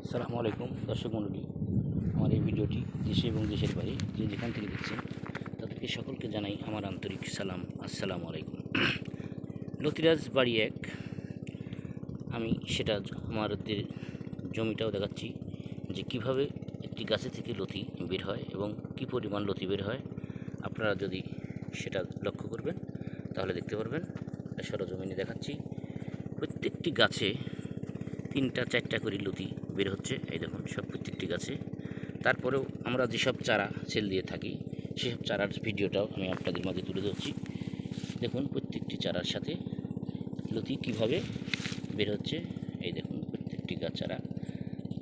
আসসালামু আলাইকুম দর্শক মণ্ডলী, আমার এই ভিডিওটি দেশে এবং দেশের বাইরে যে যেখান থেকে দেখছেন তাদেরকে সকলকে জানাই আমার আন্তরিক সালাম। আসসালামু আলাইকুম। লতিরাজ বাড়ি এক, আমি সেটা আমাদের জমিটাও দেখাচ্ছি যে কিভাবে একটি গাছে থেকে লতি বের হয় এবং কি পরিমাণ লতি বের হয়। আপনারা যদি সেটা লক্ষ্য করবেন তাহলে দেখতে পারবেন। সরজমিনে দেখাচ্ছি, প্রত্যেকটি গাছে 3-4টা করে লতি বের হচ্ছে। এই দেখুন, সব প্রত্যেকটি গাছে। তারপরেও আমরা যেসব চারা সেল দিয়ে থাকি সেসব চারার ভিডিওটাও আমি আপনাদের মাঝে তুলে ধরছি। দেখুন প্রত্যেকটি চারার সাথে লতি কিভাবে বের হচ্ছে। এই দেখুন প্রত্যেকটি গাছ চারা।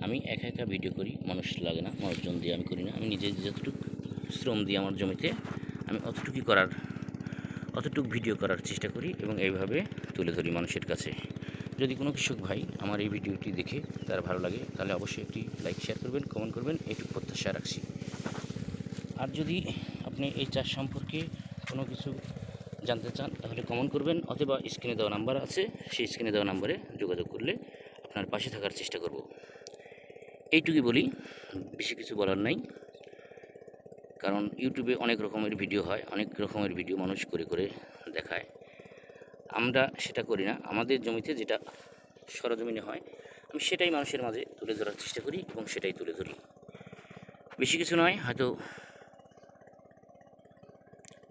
আমি একা ভিডিও করি, মানুষ লাগে না, মানুষজন দিয়ে আমি করি না। আমি নিজে যতটুকু শ্রম দিয়ে আমার জমিতে আমি অতটুকু ভিডিও করার চেষ্টা করি এবং এইভাবে তুলে ধরি মানুষের কাছে। যদি কোনো কৃষক ভাই আমার এই ভিডিওটি দেখে তার ভালো লাগে তাহলে অবশ্যই একটি লাইক, শেয়ার করবেন, কমেন্ট করবেন, এইটুকু প্রত্যাশা রাখছি। আর যদি আপনি এই চাষ সম্পর্কে কোনো কিছু জানতে চান তাহলে কমেন্ট করবেন, অথবা স্ক্রিনে দেওয়া নাম্বার আছে, সেই স্ক্রিনে দেওয়া নাম্বারে যোগাযোগ করলে আপনার পাশে থাকার চেষ্টা করব। এইটুকুই বলি, বেশি কিছু বলার নাই। কারণ ইউটিউবে অনেক রকমের ভিডিও হয়, অনেক রকমের ভিডিও মানুষ করে দেখায়। আমরা সেটা করি না। আমাদের জমিতে যেটা সরজমিনে হয় আমি সেটাই মানুষের মাঝে তুলে ধরার চেষ্টা করি এবং সেটাই তুলে ধরি। বেশি কিছু নয়, হয়তো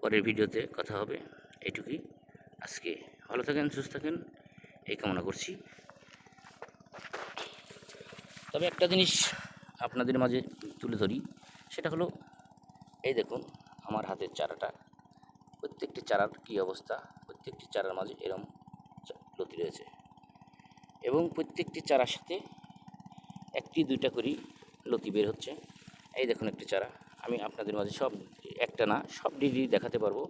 পরের ভিডিওতে কথা হবে। এইটুকুই। আজকে ভালো থাকেন, সুস্থ থাকেন, এই কামনা করছি। তবে একটা জিনিস আপনাদের মাঝে তুলে ধরি, সেটা হলো এই দেখুন আমার হাতের চারাটা। প্রত্যেকটি চারার কী অবস্থা, প্রত্যেকটি চারার মাঝে এরম লতি রয়েছে এবং প্রত্যেকটি চারার সাথে 1-2টা করে লতি বের হচ্ছে। এই দেখুন একটি চারা, আমি আপনাদের মাঝে সব একটা না সব ডিটি দেখাতে পারবো।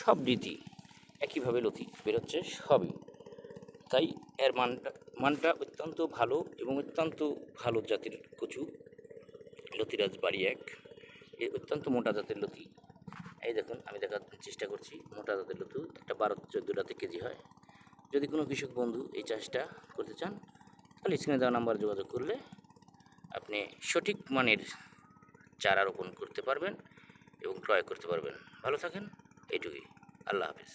সব ডিটি একইভাবে লতি বের হচ্ছে সবই। তাই এর মানটা অত্যন্ত ভালো এবং অত্যন্ত ভালো জাতের কচু। লতিরাজ বাড়ি এক, এই অত্যন্ত মোটা জাতের লতি। এই দেখুন আমি দেখার চেষ্টা করছি, মোটা জাতের লতি একটা 12-14টাতে কেজি হয়। যদি কোনো কৃষক বন্ধু এই চাষটা করতে চান তাহলে স্ক্রিনে দেওয়া নাম্বার যোগাযোগ করলে আপনি সঠিক মানের চারা রোপণ করতে পারবেন এবং ক্রয় করতে পারবেন। ভালো থাকেন, এইটুকুই। আল্লাহ হাফেজ।